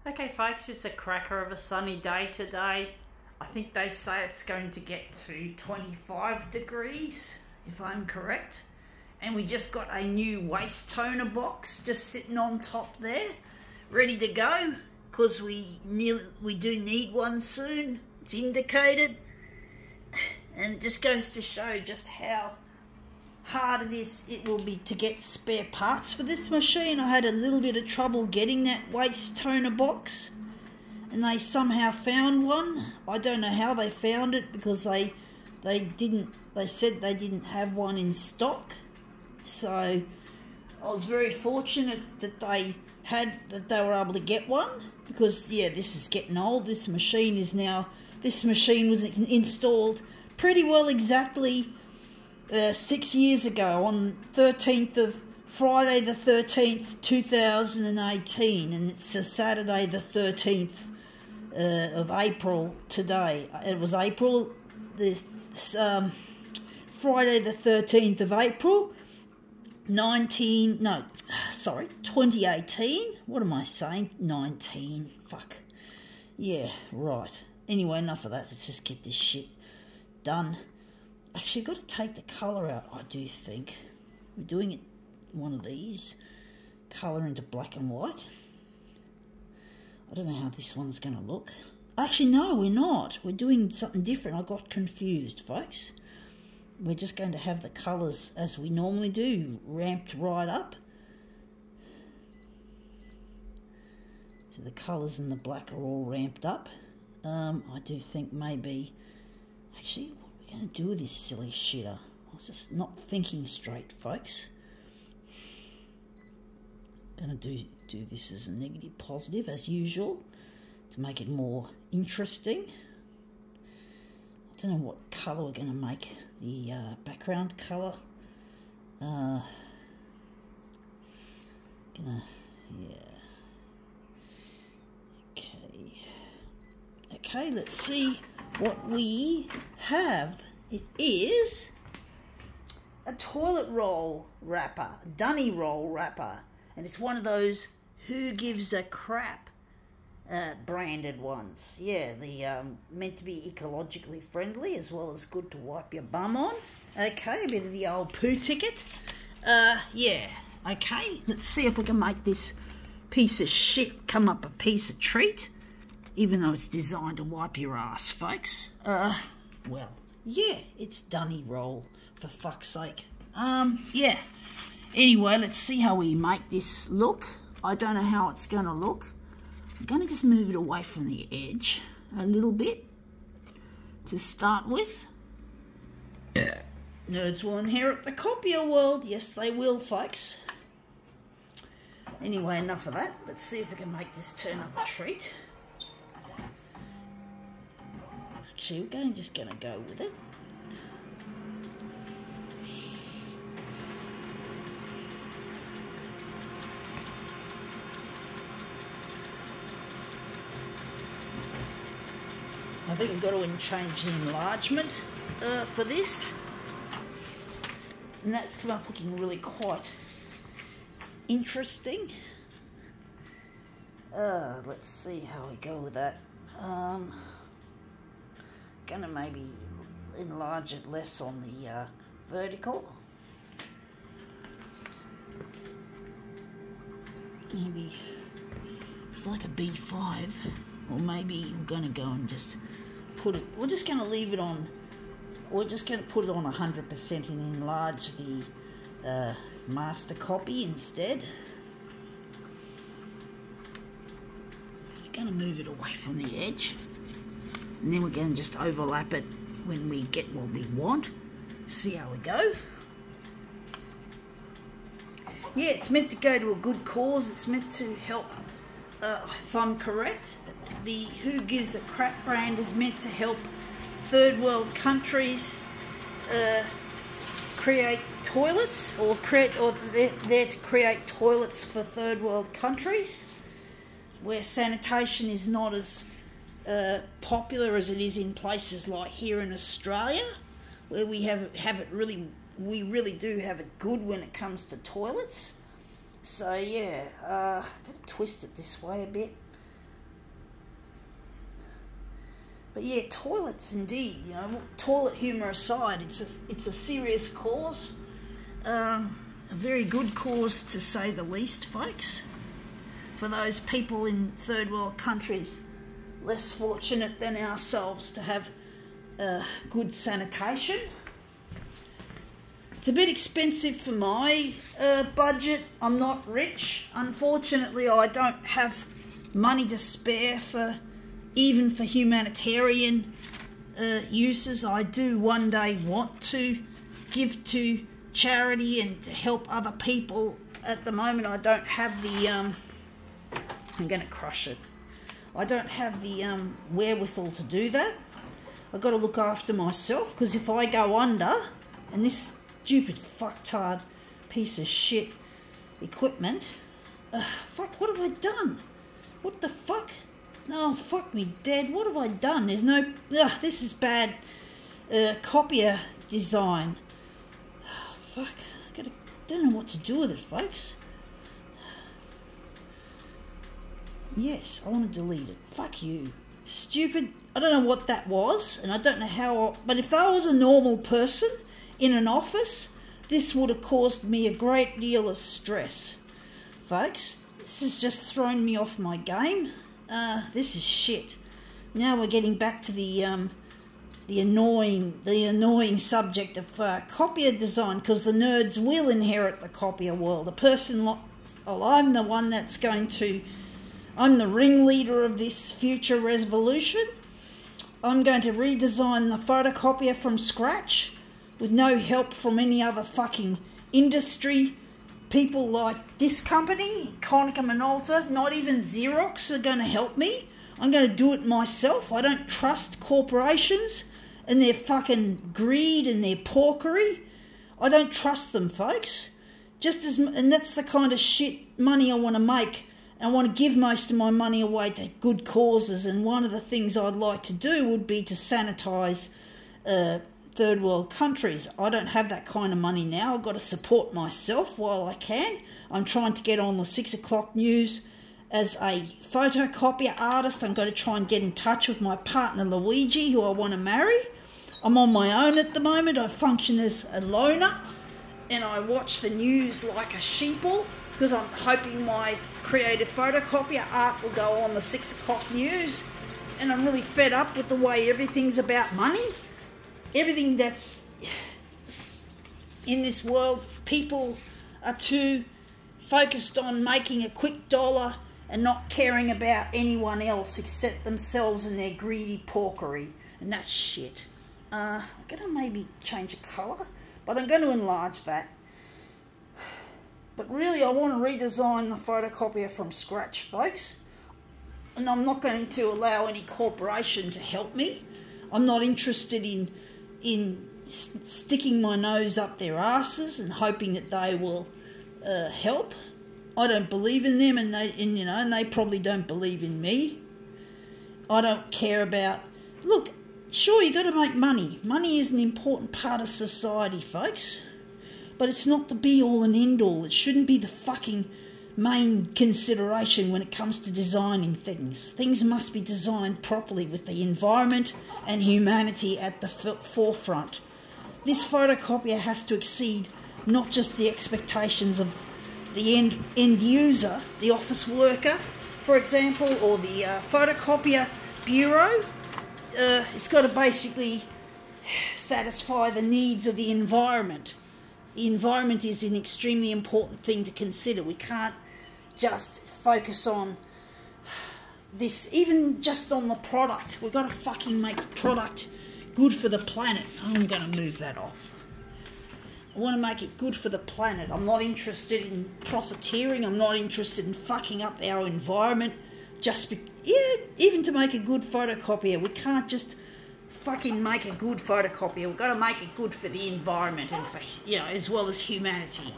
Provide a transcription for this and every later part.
Okay folks, it's a cracker of a sunny day today. I think they say it's going to get to 25 degrees, if I'm correct. And we just got a new waste toner box just sitting on top there, ready to go, because we do need one soon. It's indicated. And it just goes to show just how hard it will be to get spare parts for this machine. I had a little bit of trouble getting that waste toner box, and they somehow found one. I don't know how they found it, because they said they didn't have one in stock. So I was very fortunate that they were able to get one, because yeah, this is getting old. This machine was installed pretty well exactly 6 years ago, on Friday the 13th, 2018, and it's a Saturday the 13th of April today. It was Friday the 13th of April, 2018. What am I saying? 19. Fuck. Yeah, right. Anyway, enough of that. Let's just get this shit done. Actually, I've got to take the colour out, I do think. We're doing it, one of these, colour into black and white. I don't know how this one's going to look. Actually, no, we're not. We're doing something different. I got confused, folks. We're just going to have the colours as we normally do, ramped right up. So the colours in the black are all ramped up. I do think maybe... Actually, what are we going to do with this silly shitter? I was just not thinking straight, folks. Going to do this as a negative positive, as usual, to make it more interesting. I don't know what colour we're going to make the background colour. Yeah. Okay, let's see what we have. It is a toilet roll wrapper, Dunny roll wrapper, and it's one of those Who Gives a Crap branded ones. Yeah, the meant to be ecologically friendly, as well as good to wipe your bum on. Okay, a bit of the old poo ticket. Yeah, okay, let's see if we can make this piece of shit come up a piece of treat, even though it's designed to wipe your ass, folks. Well, yeah, it's Dunny roll, for fuck's sake. Yeah. Anyway, let's see how we make this look. I don't know how it's going to look. I'm going to just move it away from the edge a little bit to start with. Nerds will inherit the copier world. Yes, they will, folks. Anyway, enough of that. Let's see if we can make this turn up a treat. Actually, we're just going to go with it. I think I've got to change the enlargement for this. And that's come up looking really quite interesting. Let's see how we go with that. Gonna maybe enlarge it less on the vertical. Maybe it's like a B5, or maybe we're gonna go and just put it. We're just gonna leave it on. We're just gonna put it on 100% and enlarge the master copy instead. We're gonna move it away from the edge. And then we're going to just overlap it when we get what we want. See how we go. Yeah, it's meant to go to a good cause. It's meant to help, if I'm correct, the Who Gives a Crap brand is meant to help third world countries create toilets, or they're there to create toilets for third world countries where sanitation is not as popular as it is in places like here in Australia, where we we really do have it good when it comes to toilets. So yeah, I'm gonna twist it this way a bit. But yeah, toilets indeed. You know, toilet humour aside, it's a serious cause, a very good cause to say the least, folks. For those people in third world countries less fortunate than ourselves to have good sanitation. It's a bit expensive for my budget. I'm not rich. Unfortunately, I don't have money to spare even for humanitarian uses. I do one day want to give to charity and to help other people. At the moment, I don't have the... I'm going to crush it. I don't have the wherewithal to do that. I've got to look after myself, because if I go under, and this stupid fucktard piece of shit equipment, fuck, what have I done? What the fuck? No, fuck me dead. What have I done? There's no... this is bad copier design. Fuck, don't know what to do with it, folks. Yes, I want to delete it. Fuck you. Stupid. I don't know what that was, and I don't know how... But if I was a normal person in an office, this would have caused me a great deal of stress. Folks, this has just thrown me off my game. This is shit. Now we're getting back to the annoying subject of copier design, because the nerds will inherit the copier world. A person like... Well, I'm the one that's going to... I'm the ringleader of this future revolution. I'm going to redesign the photocopier from scratch with no help from any other fucking industry. People like this company, Konica Minolta, not even Xerox are going to help me. I'm going to do it myself. I don't trust corporations and their fucking greed and their porkery. I don't trust them, folks. And that's the kind of shit money I want to make. I want to give most of my money away to good causes, and one of the things I'd like to do would be to sanitise third world countries. I don't have that kind of money now. I've got to support myself while I can. I'm trying to get on the 6 o'clock news as a photocopier artist. I'm going to try and get in touch with my partner Luigi, who I want to marry. I'm on my own at the moment. I function as a loner, and I watch the news like a sheeple, because I'm hoping my creative photocopier art will go on the 6 o'clock news, and I'm really fed up with the way everything's about money. Everything that's in this world, people are too focused on making a quick dollar and not caring about anyone else except themselves and their greedy porkery, and that's shit. I'm going to maybe change the colour, but I'm going to enlarge that. But really, I want to redesign the photocopier from scratch, folks. And I'm not going to allow any corporation to help me. I'm not interested in sticking my nose up their asses and hoping that they will help. I don't believe in them, and they probably don't believe in me. I don't care about... Look, sure, you got to make money. Money is an important part of society, folks. But it's not the be-all and end-all. It shouldn't be the fucking main consideration when it comes to designing things. Things must be designed properly with the environment and humanity at the forefront. This photocopier has to exceed not just the expectations of the end user, the office worker, for example, or the photocopier bureau. It's got to basically satisfy the needs of the environment. The environment is an extremely important thing to consider. We can't just focus on this, even just on the product. We've got to fucking make the product good for the planet. I'm going to move that off. I want to make it good for the planet. I'm not interested in profiteering. I'm not interested in fucking up our environment. Even to make a good photocopier, we can't just fucking make a good photocopier. We've got to make it good for the environment and for, as well as humanity.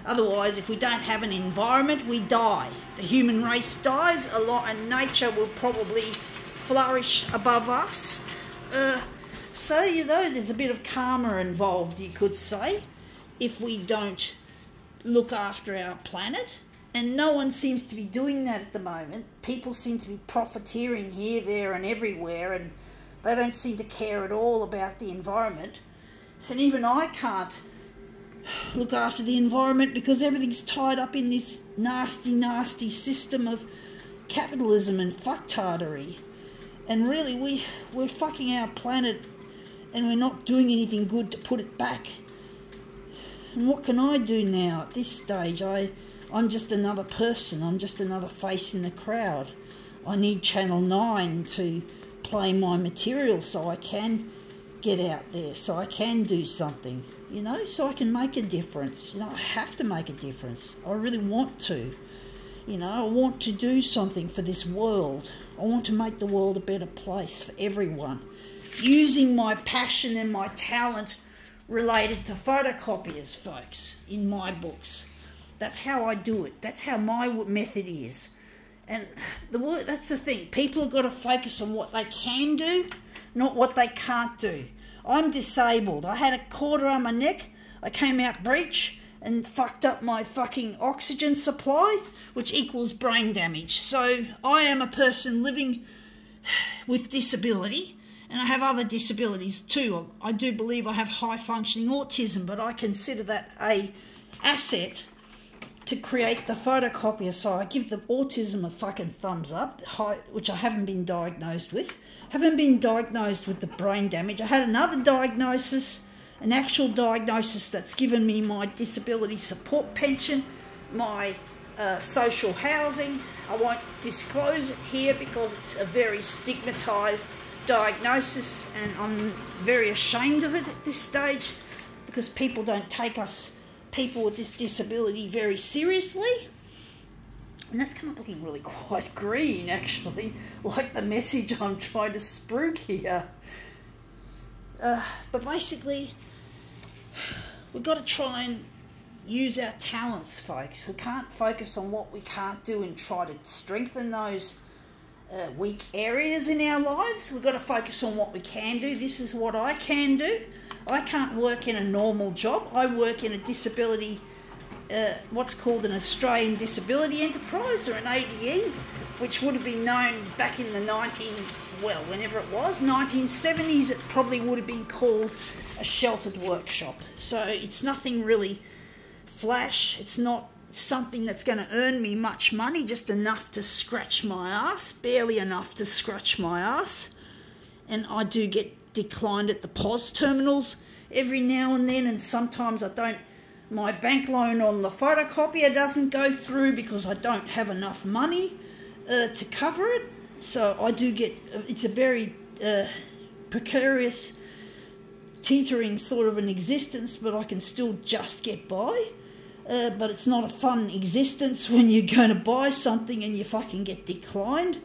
Otherwise, if we don't have an environment, we die. The human race dies a lot, and nature will probably flourish above us. So, there's a bit of karma involved, you could say, if we don't look after our planet. And no one seems to be doing that at the moment. People seem to be profiteering here, there and everywhere, and They don't seem to care at all about the environment. And even I can't look after the environment because everything's tied up in this nasty, nasty system of capitalism and fucktardery. And really, we're fucking our planet and we're not doing anything good to put it back. And what can I do now at this stage? I'm just another person. I'm just another face in the crowd. I need Channel 9 to play my material so I can get out there, so I can do something, you know, so I can make a difference. You know, I have to make a difference. I really want to. You know, I want to do something for this world. I want to make the world a better place for everyone. Using my passion and my talent related to photocopiers, folks, in my books. That's how I do it. That's how my method is. And that's the thing. People have got to focus on what they can do, not what they can't do. I'm disabled. I had a cord around my neck. I came out breech and fucked up my fucking oxygen supply, which equals brain damage. So I am a person living with disability, and I have other disabilities too. I do believe I have high-functioning autism, but I consider that a asset to create the photocopier. So I give the autism a fucking thumbs up, which I haven't been diagnosed with. Haven't been diagnosed with the brain damage. I had another diagnosis, an actual diagnosis that's given me my disability support pension, my social housing. I won't disclose it here because it's a very stigmatised diagnosis and I'm very ashamed of it at this stage because people don't take us people with this disability very seriously. And that's come up looking really quite green, actually, like the message I'm trying to spruik here. But basically, we've got to try and use our talents, folks. We can't focus on what we can't do and try to strengthen those weak areas in our lives. We've got to focus on what we can do. This is what I can do. I can't work in a normal job. I work in a disability, what's called an Australian Disability Enterprise, or an ADE, which would have been known back in the whenever it was, 1970s, it probably would have been called a sheltered workshop. So it's nothing really flash. It's not something that's going to earn me much money, just enough to scratch my ass, barely enough to scratch my ass. And I do get declined at the POS terminals every now and then, and sometimes I don't. My bank loan on the photocopier doesn't go through because I don't have enough money to cover it. So I do get, it's a very precarious, teetering sort of an existence, but I can still just get by. But it's not a fun existence when you're going to buy something and you fucking get declined,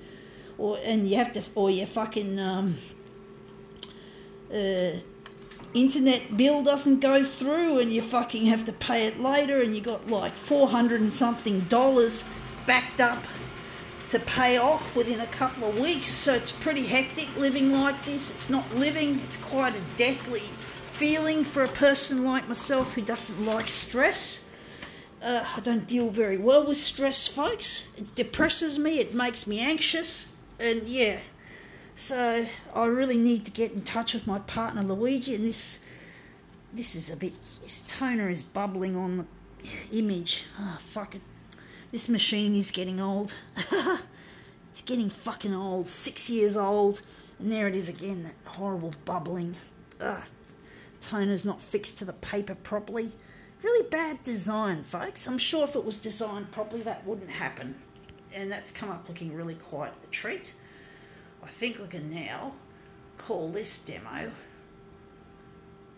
or your fucking internet bill doesn't go through and you fucking have to pay it later, and you got like $400 and something backed up to pay off within a couple of weeks. So it's pretty hectic living like this. It's not living, it's quite a deathly feeling for a person like myself who doesn't like stress. I don't deal very well with stress, folks. It depresses me, it makes me anxious, and yeah. So I really need to get in touch with my partner Luigi, and this is a bit, this toner is bubbling on the image. Oh, fuck it. This machine is getting old. It's getting fucking old. 6 years old, and there it is again, that horrible bubbling. Toner's not fixed to the paper properly. Really bad design, folks. I'm sure if it was designed properly, that wouldn't happen. And that's come up looking really quite a treat. I think we can now call this demo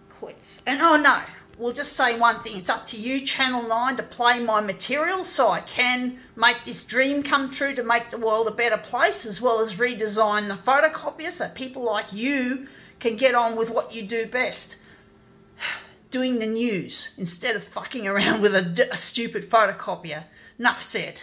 quits. And oh no, we'll just say one thing. It's up to you, Channel 9, to play my material so I can make this dream come true to make the world a better place, as well as redesign the photocopier so people like you can get on with what you do best. Doing the news instead of fucking around with a stupid photocopier. Enough said.